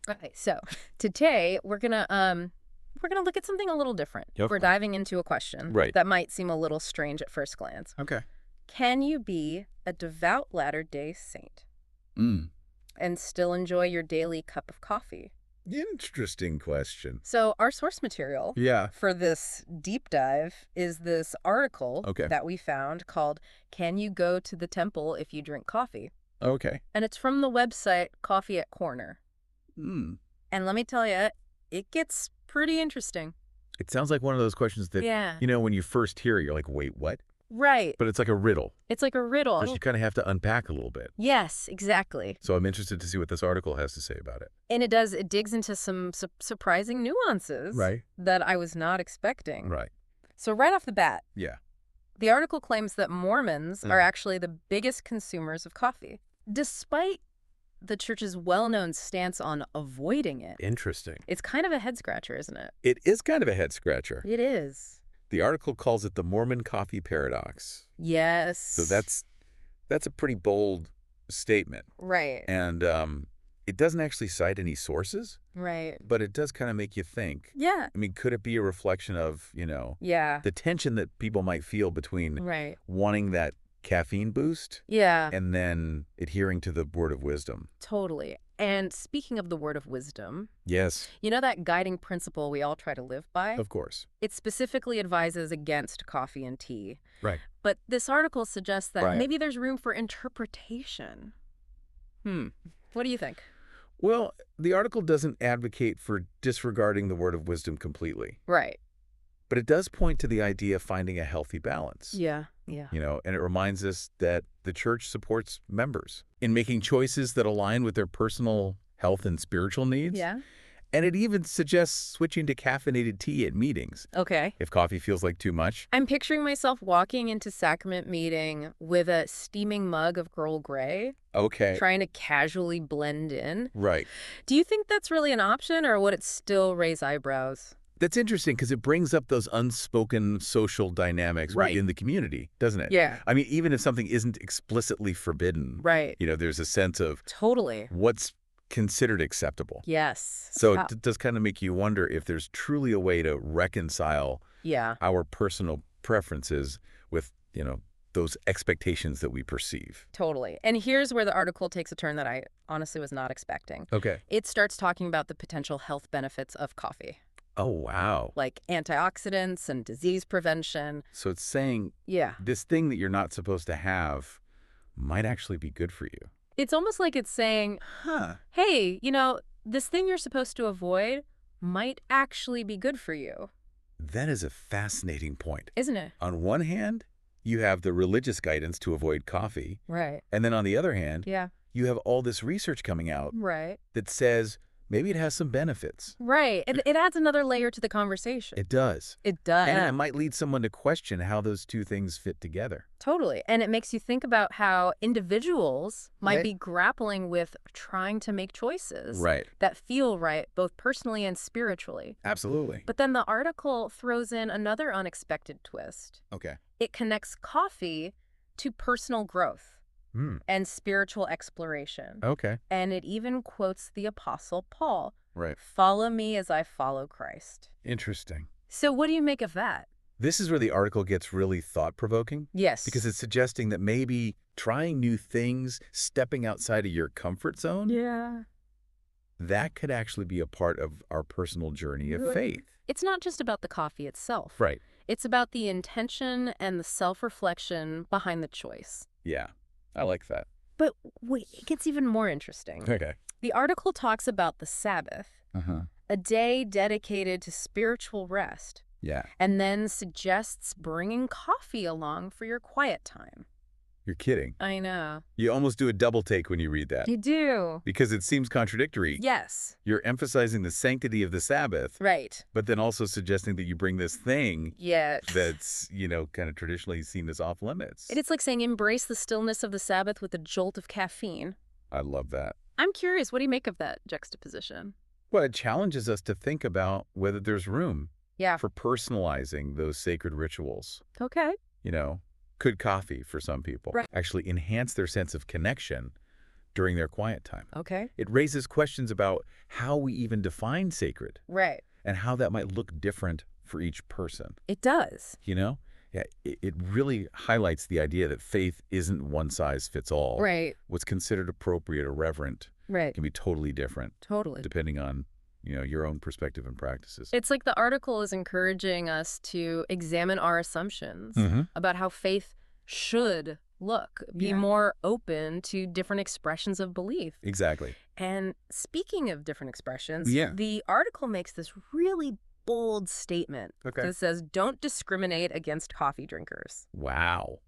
Okay, so today we're gonna look at something a little different. We're Okay. diving into a question Right. that might seem a little strange at first glance. Okay. Can you be a devout Latter-day Saint Mm. and still enjoy your daily cup of coffee? Interesting question. So our source material Yeah. for this deep dive is this article Okay. that we found called "Can You Go to the Temple If You Drink Coffee?" Okay. And it's from the website Coffee at Corner. Mm. And let me tell you, it gets pretty interesting. It sounds like one of those questions that, Yeah. when you first hear it, you're like, wait, what? Right. But it's like a riddle. It's like a riddle. First, you kind of have to unpack a little bit. Yes, exactly. So I'm interested to see what this article has to say about it. And it digs into some surprising nuances Right. that I was not expecting. Right. So right off the bat, Yeah. the article claims that Mormons Mm. are actually the biggest consumers of coffee, despite the church's well-known stance on avoiding it. Interesting. It's kind of a head-scratcher, isn't it? It is kind of a head scratcher. It is. The article calls it the Mormon coffee paradox. Yes. So that's a pretty bold statement. Right. And it doesn't actually cite any sources, Right. but it does kind of make you think. Yeah. I mean, could it be a reflection of, Yeah. the tension that people might feel between Right. wanting that caffeine boost Yeah. and then adhering to the word of wisdom? Totally. And speaking of the word of wisdom, Yes, you know that guiding principle we all try to live by? of course. It specifically advises against coffee and tea. Right. But this article suggests that Right. maybe there's room for interpretation. What do you think? Well, the article doesn't advocate for disregarding the word of wisdom completely, Right. but it does point to the idea of finding a healthy balance. Yeah. Yeah. And it reminds us that the church supports members in making choices that align with their personal health and spiritual needs. Yeah. And it even suggests switching to caffeinated tea at meetings Okay. if coffee feels like too much. I'm picturing myself walking into sacrament meeting with a steaming mug of Earl Grey, Okay. trying to casually blend in. Right. Do you think that's really an option, or would it still raise eyebrows? That's interesting because it brings up those unspoken social dynamics Right. within the community, doesn't it? Yeah. I mean, even if something isn't explicitly forbidden, Right. there's a sense of Totally. what's considered acceptable. Yes. So How- it does kind of make you wonder if there's truly a way to reconcile yeah. our personal preferences with, those expectations that we perceive. Totally. And here's where the article takes a turn that I honestly was not expecting. Okay. It starts talking about the potential health benefits of coffee, Oh, wow. like antioxidants and disease prevention. So it's saying Yeah. this thing that you're not supposed to have might actually be good for you. It's almost like it's saying, Huh. hey, this thing you're supposed to avoid might actually be good for you, That is a fascinating point. isn't it? On one hand, you have the religious guidance to avoid coffee. Right. And then on the other hand, Yeah. you have all this research coming out Right. that says maybe it has some benefits. Right. It adds another layer to the conversation. It does. It does. And it might lead someone to question how those two things fit together. Totally. And it makes you think about how individuals might Right. be grappling with trying to make choices Right. that feel right, both personally and spiritually. Absolutely. But then the article throws in another unexpected twist. Okay. It connects coffee to personal growth Hmm. and spiritual exploration. Okay. And it even quotes the Apostle Paul, Right. "Follow me as I follow Christ." Interesting. So what do you make of that? This is where the article gets really thought-provoking Yes. because it's suggesting that maybe trying new things, stepping outside of your comfort zone, Yeah. that could actually be a part of our personal journey of faith. It's not just about the coffee itself. Right. It's about the intention and the self-reflection behind the choice. Yeah. I like that. But wait, it gets even more interesting. Okay. The article talks about the Sabbath, Uh-huh. a day dedicated to spiritual rest, Yeah. and then suggests bringing coffee along for your quiet time. You're kidding. I know. You almost do a double take when you read that You do. because it seems contradictory. Yes. You're emphasizing the sanctity of the Sabbath, Right. but then also suggesting that you bring this thing Yes. that's, kind of traditionally seen as off limits. It's like saying embrace the stillness of the Sabbath with a jolt of caffeine. I love that. I'm curious, what do you make of that juxtaposition? Well, it challenges us to think about whether there's room Yeah. for personalizing those sacred rituals. Okay. Could coffee, for some people, Right. actually enhance their sense of connection during their quiet time. Okay. It raises questions about how we even define sacred Right. and how that might look different for each person. It does. You know? Yeah, it really highlights the idea that faith isn't one size fits all. Right. What's considered appropriate or reverent Right. can be totally different Totally. depending on, your own perspective and practices. It's like the article is encouraging us to examine our assumptions about how faith should look, be more open to different expressions of belief. Exactly. And speaking of different expressions, Yeah. the article makes this really bold statement that says, don't discriminate against coffee drinkers. Wow.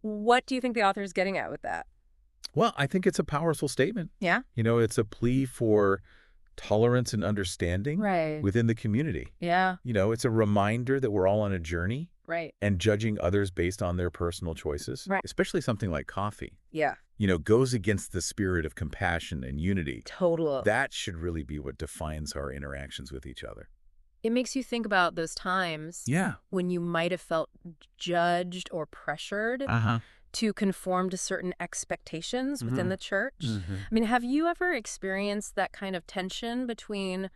What do you think the author is getting at with that? Well, I think it's a powerful statement. Yeah? It's a plea for tolerance and understanding Right. within the community. Yeah. It's a reminder that we're all on a journey Right. and judging others based on their personal choices, Right. especially something like coffee, Yeah. goes against the spirit of compassion and unity. Total. That should really be what defines our interactions with each other. It makes you think about those times Yeah. when you might have felt judged or pressured to conform to certain expectations within the church. I mean, have you ever experienced that kind of tension between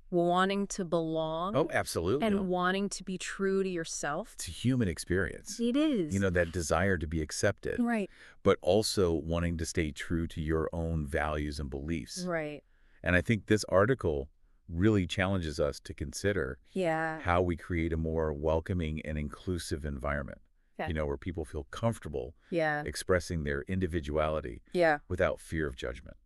wanting to belong Oh, absolutely. and wanting to be true to yourself? It's a human experience. It is. That desire to be accepted, Right. but also wanting to stay true to your own values and beliefs. Right. And I think this article really challenges us to consider Yeah. how we create a more welcoming and inclusive environment, Okay. where people feel comfortable Yeah. expressing their individuality Yeah. without fear of judgment.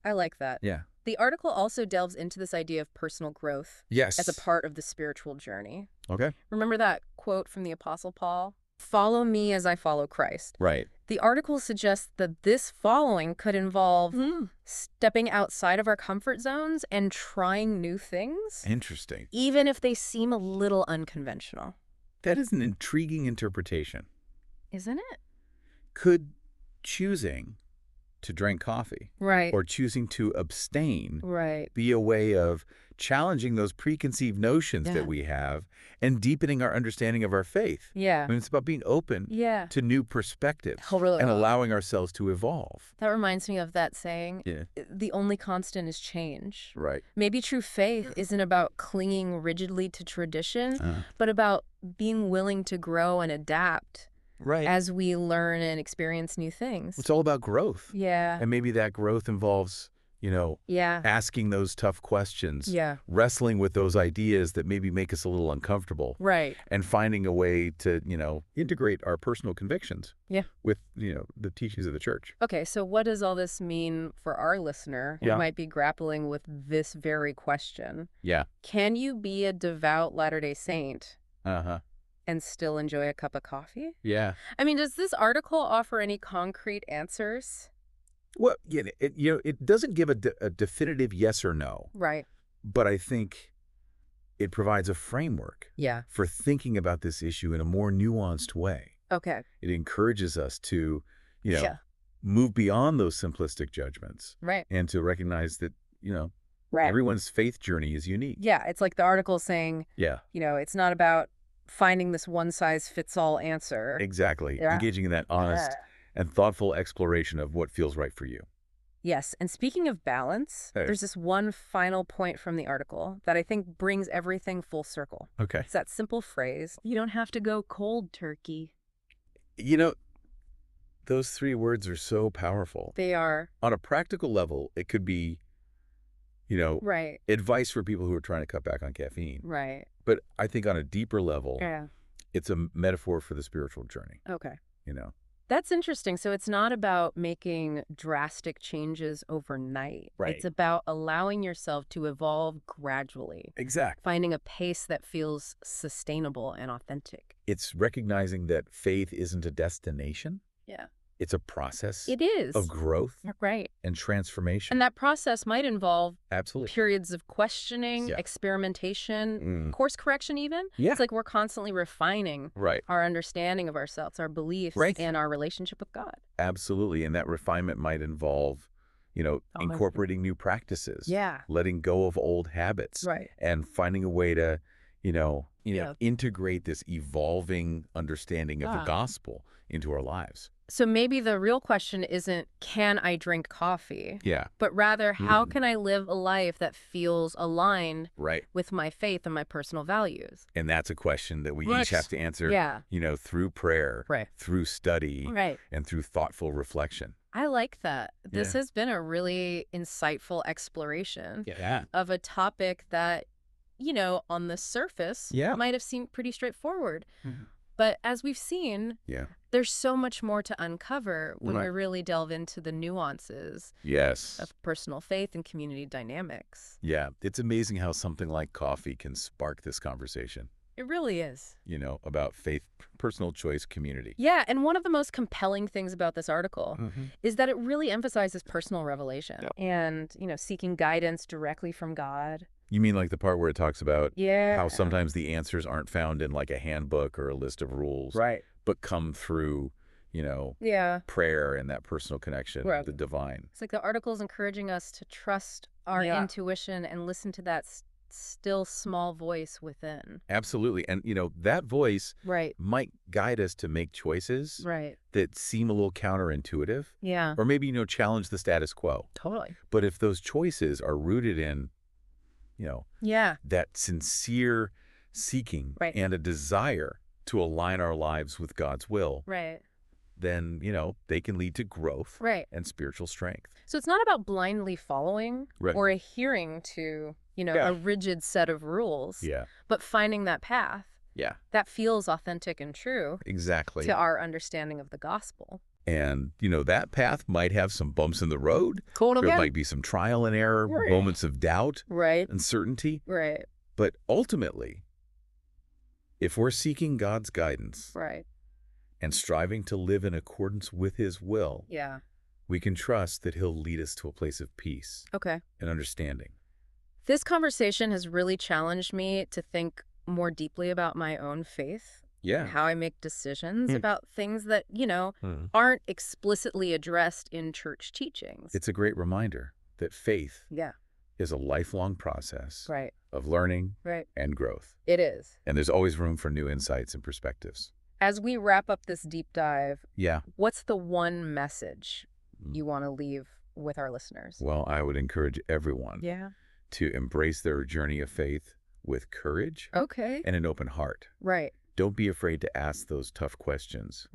I like that. Yeah. The article also delves into this idea of personal growth Yes. as a part of the spiritual journey. Okay. Remember that quote from the Apostle Paul? Follow me as I follow Christ. Right. The article suggests that this following could involve stepping outside of our comfort zones and trying new things, Interesting. even if they seem a little unconventional. That is an intriguing interpretation. Isn't it? Could choosing to drink coffee Right. or choosing to abstain Right. be a way of challenging those preconceived notions Yeah. that we have and deepening our understanding of our faith? Yeah. I mean, it's about being open Yeah. to new perspectives Totally. and allowing ourselves to evolve. That reminds me of that saying, Yeah. the only constant is change. Right. Maybe true faith isn't about clinging rigidly to tradition, but about being willing to grow and adapt Right. as we learn and experience new things. It's all about growth. Yeah. And maybe that growth involves, Yeah. asking those tough questions, Yeah. wrestling with those ideas that maybe make us a little uncomfortable, Right. and finding a way to, integrate our personal convictions Yeah. with, the teachings of the church. Okay, so what does all this mean for our listener who Yeah. might be grappling with this very question? Yeah. Can you be a devout Latter-day Saint Uh-huh. and still enjoy a cup of coffee? Yeah. I mean, does this article offer any concrete answers? Well, it doesn't give a definitive yes or no, Right. but I think it provides a framework Yeah. for thinking about this issue in a more nuanced way. Okay. It encourages us to, Yeah. move beyond those simplistic judgments Right. and to recognize that, Right. everyone's faith journey is unique. Yeah, it's like the article saying, Yeah, it's not about finding this one-size-fits-all answer. exactly. Yeah. Engaging in that honest and thoughtful exploration of what feels right for you. Yes, and speaking of balance, Hey. there's this one final point from the article that I think brings everything full circle. Okay. It's that simple phrase, you don't have to go cold turkey. Those three words are so powerful. They are. On a practical level, it could be, Right, advice for people who are trying to cut back on caffeine. right. But I think on a deeper level, Yeah, it's a metaphor for the spiritual journey, okay. you know? That's interesting. So it's not about making drastic changes overnight. Right. It's about allowing yourself to evolve gradually, Exactly. finding a pace that feels sustainable and authentic. It's recognizing that faith isn't a destination. Yeah. It's a process It is. of growth Right. and transformation. And that process might involve Absolutely. periods of questioning, Yeah. experimentation, course correction even. Yeah. It's like we're constantly refining Right. our understanding of ourselves, our beliefs, Right. and our relationship with God. Absolutely. And that refinement might involve, incorporating new practices. Yeah. Letting go of old habits. Right. And finding a way to, Yeah. integrate this evolving understanding of the Ah. gospel into our lives. So maybe the real question isn't, can I drink coffee? Yeah. But rather, how can I live a life that feels aligned Right. with my faith and my personal values? And that's a question that we each have to answer, through prayer, through study, and through thoughtful reflection. I like that. This has been a really insightful exploration of a topic that, on the surface might have seemed pretty straightforward. But as we've seen, there's so much more to uncover when we really delve into the nuances of personal faith and community dynamics. Yeah, it's amazing how something like coffee can spark this conversation. It really is. About faith, personal choice, community. Yeah, and one of the most compelling things about this article is that it really emphasizes personal revelation and, seeking guidance directly from God. You mean like the part where it talks about how sometimes the answers aren't found in like a handbook or a list of rules, but come through, prayer and that personal connection with the divine. It's like the article is encouraging us to trust our intuition and listen to that still small voice within. Absolutely. And, that voice might guide us to make choices that seem a little counterintuitive. Yeah. Or maybe, challenge the status quo. Totally. But if those choices are rooted in that sincere seeking and a desire to align our lives with God's will, then, they can lead to growth and spiritual strength. So it's not about blindly following or adhering to, a rigid set of rules, but finding that path that feels authentic and true to our understanding of the gospel. And, that path might have some bumps in the road. There might be some trial and error, moments of doubt, uncertainty. But ultimately, if we're seeking God's guidance and striving to live in accordance with his will, we can trust that he'll lead us to a place of peace and understanding. This conversation has really challenged me to think more deeply about my own faith. How I make decisions about things that, aren't explicitly addressed in church teachings. It's a great reminder that faith is a lifelong process of learning and growth. It is. And there's always room for new insights and perspectives. As we wrap up this deep dive, what's the one message you want to leave with our listeners? Well, I would encourage everyone to embrace their journey of faith with courage and an open heart. Don't be afraid to ask those tough questions.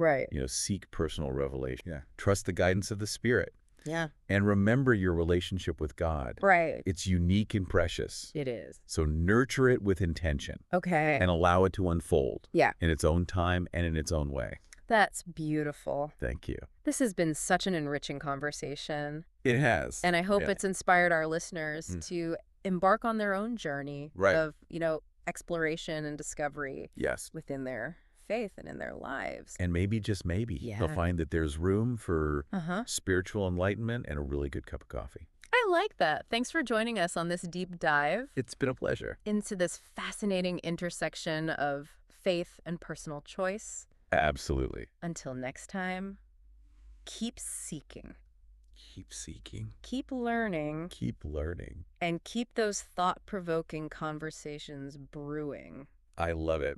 Seek personal revelation. Trust the guidance of the Spirit. And remember your relationship with God. It's unique and precious. It is. So nurture it with intention. And allow it to unfold. In its own time and in its own way. That's beautiful. Thank you. This has been such an enriching conversation. It has. And I hope it's inspired our listeners to embark on their own journey of, exploration and discovery within their faith and in their lives. And maybe, just maybe, they'll find that there's room for spiritual enlightenment and a really good cup of coffee. I like that. Thanks for joining us on this deep dive. It's been a pleasure. Into this fascinating intersection of faith and personal choice. Absolutely. Until next time, keep seeking. Keep seeking. Keep learning. Keep learning. And keep those thought-provoking conversations brewing. I love it.